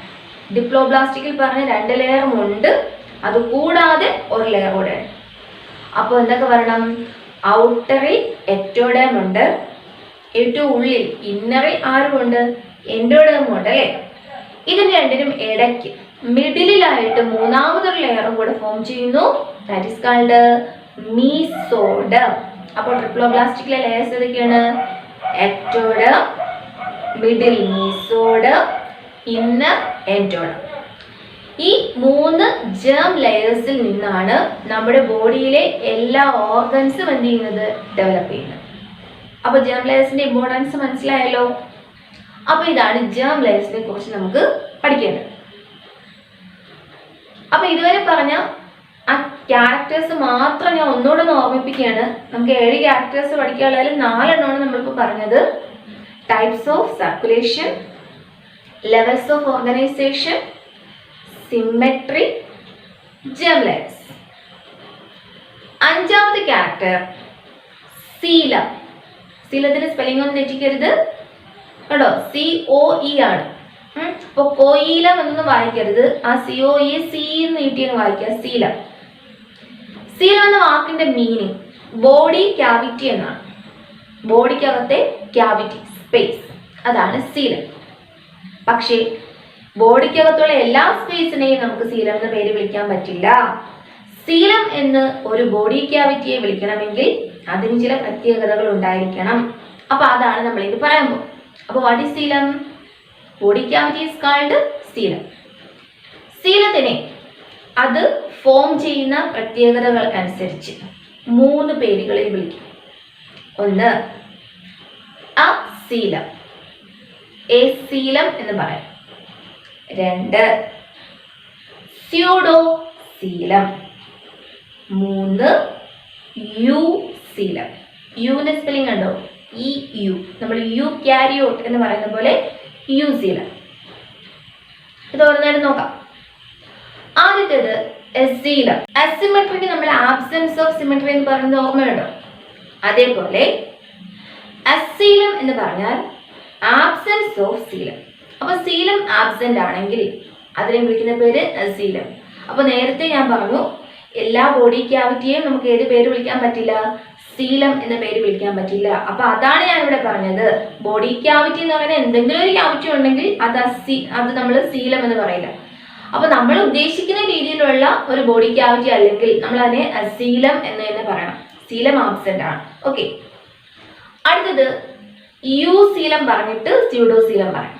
ഡിപ്ലോബ്ലാസ്റ്റിക്കിൽ പറഞ്ഞ 2 ലെയറും ഉണ്ട്, അതുകൂടാതെ 1 ലെയർ കൂടെ ഉണ്ട്. അപ്പോൾ എന്തൊക്കെ പറയണം? ഔട്ടറിൽ എക്ടോഡെർം ഉണ്ട്, ഏറ്റവും ഉള്ളിൽ ഇന്നറിൽ ആരുമുണ്ട്? എൻഡോഡെർം ഉണ്ട് അല്ലേ? ഇതിന് രണ്ടിനും ഇടയ്ക്ക് മിഡിലായിട്ട് 3ാമതൊരു ലെയറും കൂടെ ഫോം ചെയ്യുന്നു. That is called mesoderm. അപ്പോൾ ട്രിപ്ലോബ്ലാസ്റ്റിക്കിലെ ലെയേഴ്സ് ഏതൊക്കെയാണ്? Ectoderm, middle mesoderm, inner endoderm. ഈ 3 ജേം ലെയേഴ്സിൽ നിന്നാണ് നമ്മുടെ ബോഡിയിലെ എല്ലാ ഓർഗൻസും എന്ത് ചെയ്യുന്നത്? ഡെവലപ്പ് ചെയ്യുന്നത്. അപ്പൊ ജേം ലെയേഴ്സിന്റെ ഇമ്പോർട്ടൻസ് മനസ്സിലായല്ലോ. അപ്പൊ ഇതാണ് ജേം ലെയേഴ്സിനെ കുറിച്ച് നമുക്ക് പഠിക്കേണ്ടത്. അപ്പൊ ഇതുവരെ പറഞ്ഞ ആ ക്യാരക്ടേഴ്സ് മാത്രം ഞാൻ ഒന്നുകൂടെ ഒന്ന് ഓർമ്മിപ്പിക്കുകയാണ്. നമുക്ക് 7 ക്യാരക്ടേഴ്സ് പഠിക്കാനുള്ളതിൽ 4 എണ്ണമാണ് നമ്മളിപ്പോൾ പറഞ്ഞത്. Types of circulation, levels of organisation, symmetry, germ layers. 5ാമത്തെ ക്യാരക്ടർ സീലം. സീലത്തിന്റെ സ്പെല്ലിംഗ് ഒന്നും തെറ്റിക്കരുത് കേട്ടോ. COE ആണ്. അപ്പൊ കോയിലം എന്നൊന്നും വായിക്കരുത്. ആ COE സി നീട്ടിയാണ് വായിക്കുക. സീലം. സീലം എന്ന വാക്കിന്റെ മീനിങ് ബോഡി ക്യാവിറ്റി എന്നാണ്. ബോഡിക്കകത്തെ ക്യാവിറ്റി, സ്പേസ്, അതാണ് സീലം. പക്ഷേ ബോഡിക്കകത്തുള്ള എല്ലാ സ്പേസിനെയും നമുക്ക് സീലം എന്ന പേര് വിളിക്കാൻ പറ്റില്ല. സീലം എന്ന് ഒരു ബോഡി ക്യാവിറ്റിയെ വിളിക്കണമെങ്കിൽ അതിന് ചില പ്രത്യേകതകൾ ഉണ്ടായിരിക്കണം. അപ്പൊ അതാണ് നമ്മൾ ഇത് പറയാൻ പോകും. അപ്പൊ what is coelom? Body cavity is called coelom. സീലത്തിനെ അത് ഫോം ചെയ്യുന്ന പ്രത്യേകതകൾ അനുസരിച്ച് 3 പേരുകളിൽ വിളിക്കും. ഒന്ന് അസീലം, എസീലം എന്ന് പറയാം. 2 സ്യൂഡോസീലം. 3 യുസീലം. യുവിന്റെ സ്പെല്ലിംഗ് കണ്ടോ? EU. നമ്മൾ യു ക്യാരിയോട്ട് എന്ന് പറയുന്ന പോലെ യുസീലം. ഇത് ഓരോന്നായിട്ട് നോക്കാം. ആദ്യത്തേത് എസീലം. അസിമെട്രിക്ക് നമ്മൾ ആബ്സെൻസ് ഓഫ് സിമെട്രി എന്ന് പറയുന്നത് ഓർമ്മയുണ്ടോ? അതേപോലെ അസീലം എന്ന് പറഞ്ഞാൽ ആബ്സെൻസ് ഓഫ് സീലം. അപ്പൊ സീലം ആബ്സെന്റ് ആണെങ്കിൽ അതിനെ വിളിക്കുന്ന പേര് അസീലം. അപ്പൊ നേരത്തെ ഞാൻ പറഞ്ഞു എല്ലാ ബോഡി ക്യാവിറ്റിയെയും നമുക്ക് ഏത് പേര് വിളിക്കാൻ പറ്റില്ല? സീലം എന്ന പേര് വിളിക്കാൻ പറ്റില്ല. അപ്പൊ അതാണ് ഞാൻ ഇവിടെ പറഞ്ഞത്. ബോഡി ക്യാവിറ്റി എന്ന് പറയുന്നത് എന്തെങ്കിലും ഒരു ക്യാവിറ്റി ഉണ്ടെങ്കിൽ അത് നമ്മൾ സീലം എന്ന് പറയില്ല. അപ്പൊ നമ്മൾ ഉദ്ദേശിക്കുന്ന രീതിയിലുള്ള ഒരു ബോഡി ക്യാവിറ്റി അല്ലെങ്കിൽ നമ്മൾ അതിനെ അസീലം എന്ന് തന്നെ പറയണം. സീലം ആബ്സെന്റ് ആണ്. ഓക്കെ. അടുത്തത് യുസീലം പറഞ്ഞിട്ട് സ്യൂഡോസീലം പറയും.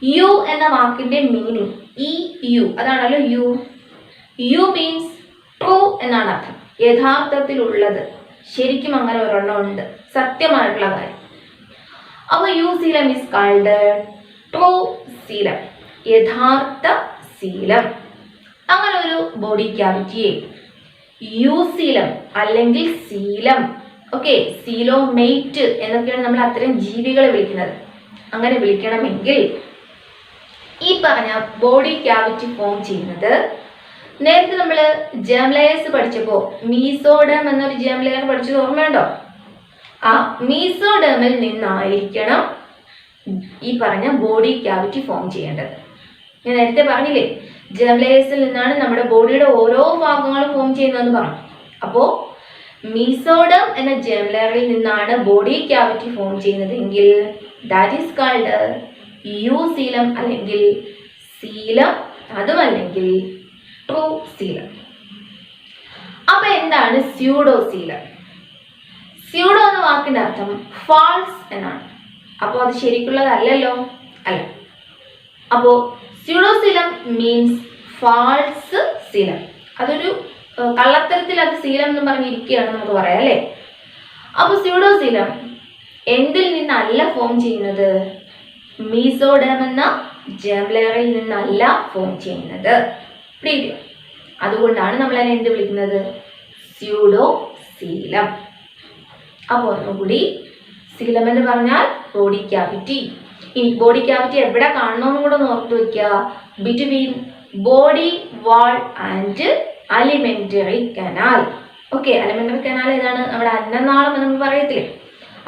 യു എന്ന വാക്കിന്റെ മീനിങ് EU, അതാണല്ലോ യു. യു മീൻസ് ട്രൂ എന്നാണ് അർത്ഥം. യഥാർത്ഥത്തിലുള്ളത്, ശരിക്കും അങ്ങനെ ഒരെണ്ണം ഉണ്ട്, സത്യമായിട്ടുള്ള കാര്യം. അപ്പൊ യുസീലം ഈസ് കാൾഡ് ട്രൂ സീലം, യഥാർത്ഥ സീലം. അങ്ങനെ ഒരു ബോഡി ക്യാവിറ്റിയെ യുസീലം അല്ലെങ്കിൽ സീലം, ഓക്കെ, സീലോമേറ്റ് എന്നൊക്കെയാണ് നമ്മൾ അത്തരം ജീവികളെ വിളിക്കുന്നത്. അങ്ങനെ വിളിക്കണമെങ്കിൽ ഈ പറഞ്ഞ ബോഡി ക്യാവിറ്റി ഫോം ചെയ്യുന്നത് നേരത്തെ നമ്മൾ ജേം ലെയേഴ്സ് പഠിച്ചപ്പോൾ മീസോഡേം എന്നൊരു ജേം ലെയർ പഠിച്ചത് ഓർമ്മയുണ്ടോ? ആ മീസോഡേമിൽ നിന്നായിരിക്കണം ഈ പറഞ്ഞ ബോഡി ക്യാവിറ്റി ഫോം ചെയ്യേണ്ടത്. ഞാൻ നേരത്തെ പറഞ്ഞില്ലേ, ജേം ലെയേഴ്സിൽ നിന്നാണ് നമ്മുടെ ബോഡിയുടെ ഓരോ ഭാഗങ്ങളും ഫോം ചെയ്യുന്നതെന്ന് പറഞ്ഞു. അപ്പോൾ മീസോഡേം എന്ന ജേം ലെയറിൽ നിന്നാണ് ബോഡി ക്യാവിറ്റി ഫോം ചെയ്യുന്നതെങ്കിൽ ദാറ്റ് ഈസ് കാൾഡ് യൂസീലം അല്ലെങ്കിൽ സീലം, അതുമല്ലെങ്കിൽ ട്രൂ സീലം. അപ്പൊ എന്താണ് സ്യൂഡോസീലം? സ്യൂഡോ എന്ന വാക്കിന്റെ അർത്ഥം ഫാൾസ് എന്നാണ്. അപ്പോൾ അത് ശരിക്കുള്ളതല്ലല്ലോ, അല്ല. അപ്പോൾ സ്യൂഡോസീലം മീൻസ് ഫാൾസ് സീലം. അതൊരു കള്ളത്തരത്തിൽ അത് സീലം എന്ന് പറഞ്ഞിരിക്കുകയാണ് നമുക്ക് പറയാം, അല്ലേ? അപ്പോൾ സ്യൂഡോസീലം എന്തിൽ നിന്നല്ല ഫോം ചെയ്യുന്നത്? മീസോഡേം എന്ന ജേം ലെയറിൽ നിന്നല്ല ഫോം ചെയ്യുന്നത്. പിടികിട്ടിയോ? അതുകൊണ്ടാണ് നമ്മൾ അതിനെ എന്ത് വിളിക്കുന്നത്? സ്യൂഡോസീലം. അപ്പോൾ ഒന്നുകൂടി, സീലം എന്ന് പറഞ്ഞാൽ ബോഡി ക്യാവിറ്റി. ഈ ബോഡി ക്യാവിറ്റി എവിടെ കാണണമെന്നും കൂടെ ഒന്ന് ഓർത്തു വെക്കുക. Between body wall and alimentary canal. Okay, alimentary canal ഏതാണ്? നമ്മുടെ അന്നനാളം എന്ന് നമ്മൾ പറയത്തില്ലേ.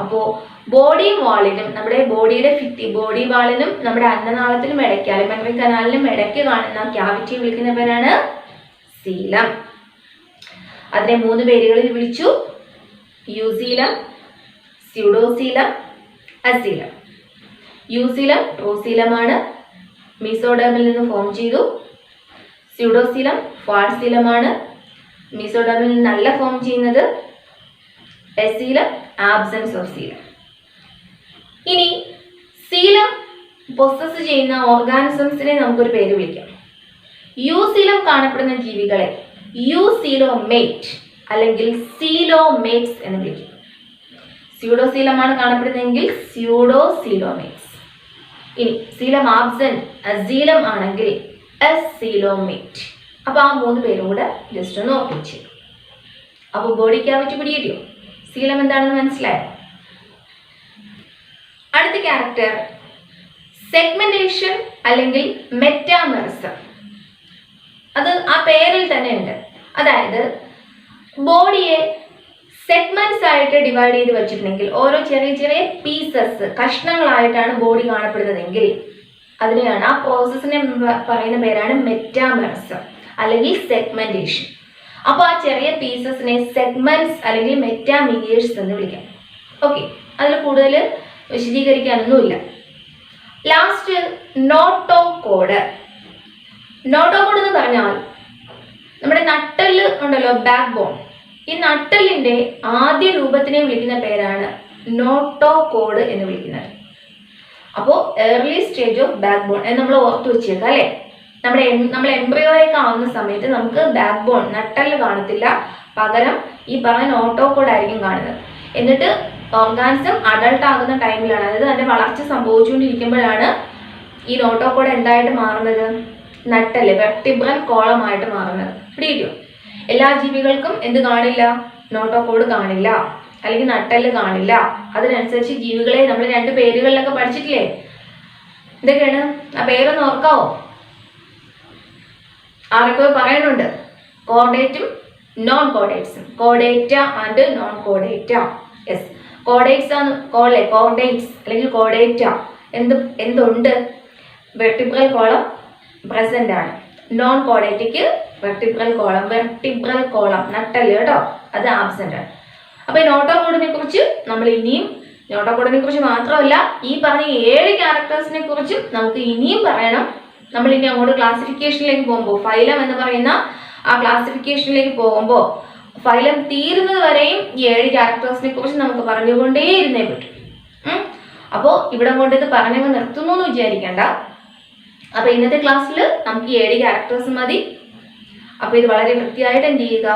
അപ്പോൾ ബോഡി വാളിനും നമ്മുടെ ബോഡിയുടെ ബോഡി വാളിനും നമ്മുടെ അന്നനാളത്തിനും ഇടയ്ക്ക്, അലിമെന്ററി കനാലിനും ഇടയ്ക്ക് കാണുന്ന ക്യാവിറ്റി വിളിക്കുന്ന പേരാണ് സീലം. അതിനെ 3 പേരുകളിൽ വിളിച്ചു: യൂസീലം, സ്യൂഡോസീലം, അസീലം. യൂസീലം ട്രൂസീലമാണ്, മീസോഡേമിൽ നിന്ന് ഫോം ചെയ്തു. സ്യൂഡോസീലം ഫാൾസീലമാണ്, മീസോഡേമിൽ നിന്നല്ല ഫോം ചെയ്യുന്നത്. എസീലം ആബ്സെൻസ് ഓഫ് സീലം. ഇനി സീലം പൊസസ് ചെയ്യുന്ന ഓർഗാനിസംസിനെ നമുക്കൊരു പേര് വിളിക്കാം. യൂസീലം കാണപ്പെടുന്ന ജീവികളെ യൂസീലോമേറ്റ് അല്ലെങ്കിൽ സീലോമേറ്റ്സ് എന്ന് വിളിക്കും. സ്യൂഡോസീലമാണ് കാണപ്പെടുന്നതെങ്കിൽ സ്യൂഡോസീലോമേറ്റ്സ്. ഇനി സീലം ആബ്സെന്റ് അസീലം ആണെങ്കിൽ അസീലോമേറ്റ്. അപ്പൊ ആ 3 പേരും കൂടെ ജസ്റ്റ് ഒന്ന് ഓർമ്മിച്ചു. അപ്പോൾ ബോഡി ക്യാവിറ്റി പിടികിട്ടിയോ? സീലം എന്താണെന്ന് മനസ്സിലായോ? അടുത്ത ക്യാരക്ടർ സെഗ്മെന്റേഷൻ അല്ലെങ്കിൽ മെറ്റാമെറിസം. അത് ആ പേരിൽ തന്നെ ഉണ്ട്. അതായത് ബോഡിയെ സെഗ്മെന്റ്സ് ആയിട്ട് ഡിവൈഡ് ചെയ്ത് വെച്ചിട്ടുണ്ടെങ്കിൽ, ഓരോ ചെറിയ ചെറിയ പീസസ് കഷ്ണങ്ങളായിട്ടാണ് ബോഡി കാണപ്പെടുന്നതെങ്കിൽ അതിനെയാണ്, ആ പ്രോസസ്സിനെ പറയുന്ന പേരാണ് മെറ്റാമെറിസം അല്ലെങ്കിൽ സെഗ്മെന്റേഷൻ. അപ്പോൾ ആ ചെറിയ പീസസിനെ സെഗ്മെന്റ്സ് അല്ലെങ്കിൽ മെറ്റാമീരിയേഴ്സ് എന്ന് വിളിക്കാം. ഓക്കെ, അതിൽ കൂടുതൽ വിശദീകരിക്കാനൊന്നുമില്ല. Last notochord. നോട്ടോകോഡ് എന്ന് പറഞ്ഞാൽ നമ്മുടെ നട്ടെല്ല് ഉണ്ടല്ലോ, ബാക്ക് ബോൺ. ഈ നട്ടെല്ലിന്റെ ആദ്യ രൂപത്തിനെ വിളിക്കുന്ന പേരാണ് നോട്ടോകോഡ് എന്ന് വിളിക്കുന്നത്. അപ്പോൾ early stage of backbone എന്ന് നമ്മൾ ഓർത്ത് വെച്ചേക്കാം, അല്ലേ? നമ്മൾ എംബ്രിയോയൊക്കെ ആവുന്ന സമയത്ത് നമുക്ക് ബാക്ക് ബോൺ നട്ടെല്ല് കാണത്തില്ല, പകരം ഈ പറഞ്ഞ നോട്ടോകോഡ് ആയിരിക്കും കാണുന്നത്. എന്നിട്ട് ഓർഗാനിസം അഡൾട്ട് ആകുന്ന ടൈമിലാണ്, അതായത് അതിന്റെ വളർച്ച സംഭവിച്ചുകൊണ്ടിരിക്കുമ്പോഴാണ് ഈ നോട്ടോകോഡ് എന്തായിട്ട് മാറുന്നത്? നട്ടെല്ല്, വെർട്ടിബ്രൽ കോളമായിട്ട് മാറുന്നത്. പിടികിട്ടിയോ? എല്ലാ ജീവികൾക്കും എന്ത് കാണില്ല? നോട്ടോകോഡ് കാണില്ല, അല്ലെങ്കിൽ നട്ടെല്ല് കാണില്ല. അതിനനുസരിച്ച് ജീവികളെ നമ്മൾ 2 പേരുകളിലൊക്കെ പഠിച്ചിട്ടില്ലേ? എന്തൊക്കെയാണ് ആ പേരൊന്ന് ഓർക്കാവോ? ആരൊക്കെ പറയുന്നുണ്ട്? കോർഡേറ്റും നോൺ കോർഡേറ്റ്സും. Chordata and non chordata. Yes, chordates ആണ് കോർഡേറ്റ്സ് അല്ലെങ്കിൽ കോർഡേറ്റ. എന്തുണ്ട്? വെർട്ടിബ്രൽ കോളം പ്രസന്റ് ആണ്. നോൺ കോർഡേറ്റയ്ക്ക് വെർട്ടിബ്രൽ കോളം നട്ടല് കേട്ടോ, അത് ആബ്സെന്റ് ആണ്. അപ്പൊ ഈ നോട്ടോകോഡിനെ കുറിച്ച് നമ്മൾ ഇനിയും, നോട്ടോകോഡിനെ കുറിച്ച് മാത്രമല്ല ഈ പറഞ്ഞ 7 ക്യാരക്ടേഴ്സിനെ കുറിച്ചും നമുക്ക് ഇനിയും പറയണം. നമ്മൾ ഇനി അങ്ങോട്ട് ക്ലാസിഫിക്കേഷനിലേക്ക് പോകുമ്പോൾ, ഫൈലം എന്ന് പറയുന്ന ആ ക്ലാസിഫിക്കേഷനിലേക്ക് പോകുമ്പോൾ, ഫൈലം തീരുന്നത് വരെയും ഈ 7 ക്യാരക്ടേഴ്സിനെ കുറിച്ച് നമുക്ക് പറഞ്ഞുകൊണ്ടേയിരുന്നേ പറ്റും. അപ്പോൾ ഇവിടെ കൊണ്ട് ഇത് പറഞ്ഞങ്ങ് നിർത്തുന്നു എന്ന് വിചാരിക്കേണ്ട. അപ്പൊ ഇന്നത്തെ ക്ലാസ്സിൽ നമുക്ക് 7 ക്യാരക്ടേഴ്സ് മതി. അപ്പൊ ഇത് വളരെ വൃത്തിയായിട്ട് എന്ത് ചെയ്യുക?